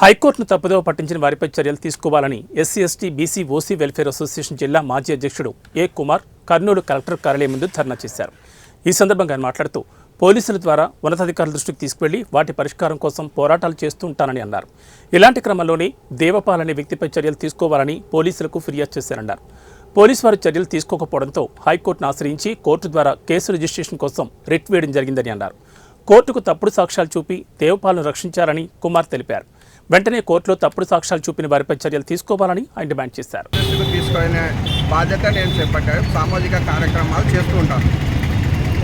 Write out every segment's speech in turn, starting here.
హైకోర్టును తప్పుదోవ పట్టించిన వారిపై చర్యలు తీసుకోవాలని SC ST BC OC welfare association జిల్లా మాజీ అధ్యక్షుడు ఏ కుమార్ కర్నూలు కలెక్టర్ కార్యాలయం ముందు ధర్నా చేశారు. ఈ సందర్భంగా ఆయన మాట్లాడుతూ పోలీసుల ద్వారా ఉన్నతాధికారుల దృష్టికి తీసుకువెళ్లి వాటి పరిష్కారం కోసం పోరాటాలు చేస్తూ ఉంటానని అన్నారు. ఇలాంటి క్రమంలోనే దేవపాల్ అనే వ్యక్తిపై చర్యలు తీసుకోవాలని పోలీసులకు ఫిర్యాదు చేశారన్నారు. పోలీసు వారు చర్యలు తీసుకోకపోవడంతో హైకోర్టును ఆశ్రయించి కోర్టు ద్వారా కేసు రిజిస్ట్రేషన్ కోసం రిట్ వేయడం జరిగిందని అన్నారు. కోర్టుకు తప్పుడు సాక్ష్యాలు చూపి దేవపాల్ను రక్షించారని కుమార్ తెలిపారు. వెంటనే కోర్టులో తప్పుడు సాక్ష్యాలు చూపిన వారిపై చర్యలు తీసుకోవాలని ఆయన డిమాండ్ చేశారు. తీసుకునే బాధ్యత నేను చెప్పాను. సామాజిక కార్యక్రమాలు చేస్తూ ఉంటాను.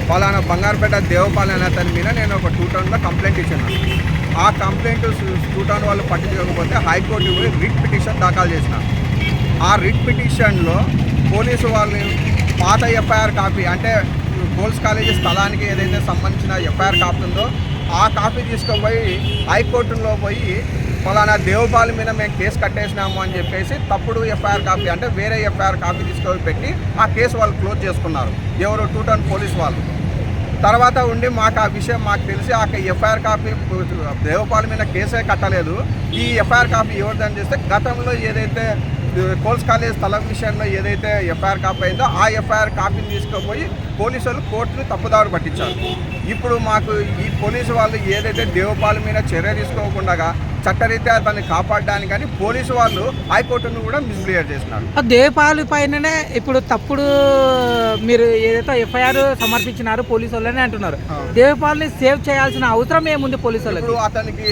పలానా బంగారుపేట దేవపాల్ అనే అతని మీద నేను ఒక 2 టౌన్లో కంప్లైంట్ ఇచ్చాను. ఆ కంప్లైంట్ 2 టౌన్ వాళ్ళు పట్టించుకోకపోతే హైకోర్టు రిట్ పిటిషన్ దాఖలు చేసిన. ఆ రిట్ పిటిషన్లో పోలీసు వాళ్ళు పాత ఎఫ్ఐఆర్ కాపీ, అంటే గోల్స్ కాలేజీ స్థలానికి ఏదైతే సంబంధించిన ఎఫ్ఐఆర్ కాపీ ఉందో ఆ కాపీ తీసుకుపోయి హైకోర్టులో పోయి ఫలానా దేవపాల్ మీద మేము కేసు కట్టేసినాము అని చెప్పేసి తప్పుడు ఎఫ్ఐఆర్ కాపీ, అంటే వేరే ఎఫ్ఐఆర్ కాపీ తీసుకొని పెట్టి ఆ కేసు వాళ్ళు క్లోజ్ చేసుకున్నారు. ఎవరు 2 టౌన్ పోలీసు వాళ్ళు. తర్వాత ఉండి మాకు ఆ విషయం మాకు తెలిసి ఆ ఎఫ్ఐఆర్ కాపీ దేవపాల్ మీద కేసే కట్టలేదు. ఈ ఎఫ్ఐఆర్ కాపీ ఎవరిదని చేస్తే గతంలో ఏదైతే కోల్స్ కాలేజ్ స్థలం విషయంలో ఏదైతే ఎఫ్ఐఆర్ కాపీ అయిందో ఆ ఎఫ్ఐఆర్ కాపీని తీసుకుపోయి పోలీసులు కోర్టుని తప్పుదారి పట్టించారు. ఇప్పుడు మాకు ఈ పోలీసు వాళ్ళు ఏదైతే దేవపాల్ మీద చర్య తీసుకోకుండా చట్టరీత్యా అతన్ని కాపాడడానికి కానీ పోలీసు వాళ్ళు హైకోర్టును కూడా మిస్బిహేవ్ చేస్తున్నారు. దేవపాల్ పైననే ఇప్పుడు తప్పుడు మీరు ఏదైతే ఎఫ్ఐఆర్ సమర్పించినారు పోలీసు వాళ్ళని అంటున్నారు. దేవపాల్ని సేవ్ చేయాల్సిన అవసరం ఏముంది పోలీసు వాళ్ళకి? ఇప్పుడు అతనికి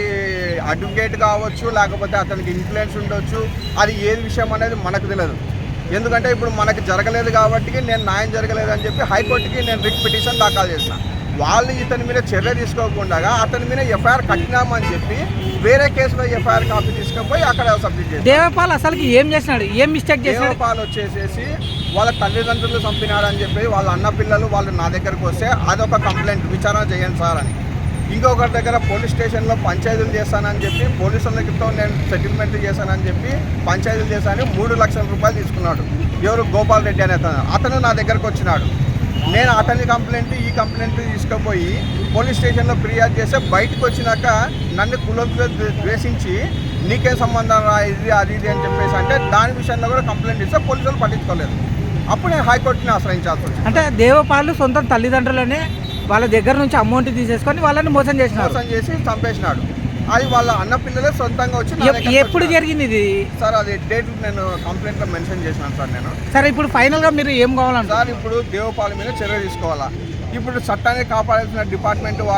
అడ్వకేట్ కావచ్చు, లేకపోతే అతనికి ఇన్ఫ్లుయెన్స్ ఉండొచ్చు. అది ఏది విషయం అనేది మనకు తెలియదు. ఎందుకంటే ఇప్పుడు మనకు జరగలేదు కాబట్టి నేను న్యాయం జరగలేదు అని చెప్పి హైకోర్టుకి నేను రిట్ పిటిషన్ దాఖలు చేసిన. వాళ్ళు ఇతని మీద చర్య తీసుకోకుండా అతని మీద ఎఫ్ఐఆర్ కట్టినామని చెప్పి వేరే కేసులో ఎఫ్ఐఆర్ కాపీ తీసుకుపోయి అక్కడ సబ్మిట్ చేశారు. దేవపాల్ అసలుకి ఏం చేసినాడు, ఏం మిస్టేక్ చేసినాడు? దేవపాల్ వచ్చేసేసి వాళ్ళ తల్లిదండ్రులు చంపినాడని చెప్పి వాళ్ళ అన్న పిల్లలు వాళ్ళు నా దగ్గరకు వస్తే అదొక కంప్లైంట్, విచారణ చేయండి సార్ అని. ఇంకొకరి దగ్గర పోలీస్ స్టేషన్లో పంచాయతీలు చేస్తానని చెప్పి పోలీసులతో నేను సెటిల్మెంట్ చేశానని చెప్పి పంచాయతీలు చేశానని 3 లక్షల రూపాయలు తీసుకున్నాడు. ఎవరు? గోపాల్ రెడ్డి అనే అతను నా దగ్గరకు వచ్చినాడు. నేను అతని ఈ కంప్లైంట్ తీసుకుపోయి పోలీస్ స్టేషన్లో ఫిర్యాదు చేస్తే బయటకు వచ్చినాక నన్ను కులంతో ద్వేషించి నీకేం సంబంధం రా ఇది అది అని చెప్పేసి అంటే దాని విషయంలో కూడా కంప్లైంట్ ఇస్తే పోలీసులు పట్టించుకోలేదు. అప్పుడు నేను హైకోర్టుని ఆశ్రయించాల్సి వచ్చింది. అంటే దేవపాల్ సొంత తల్లిదండ్రులనే వాళ్ళ దగ్గర నుంచి అమౌంట్ తీసేసుకొని వాళ్ళని మోసం చేసి చంపేసినాడు. అది వాళ్ళ అన్న పిల్లలే సొంతంగా వచ్చి. ఎప్పుడు జరిగింది ఇది సార్? అది డేట్ నేను కంప్లైంట్లో మెన్షన్ చేసినాను సార్ నేను. సరే, ఇప్పుడు ఫైనల్గా మీరు ఏం కావాలంటే సార్ ఇప్పుడు దేవపాల్ మీద చర్య తీసుకోవాలా? ఇప్పుడు చట్టాన్ని కాపాడాల్సిన డిపార్ట్మెంట్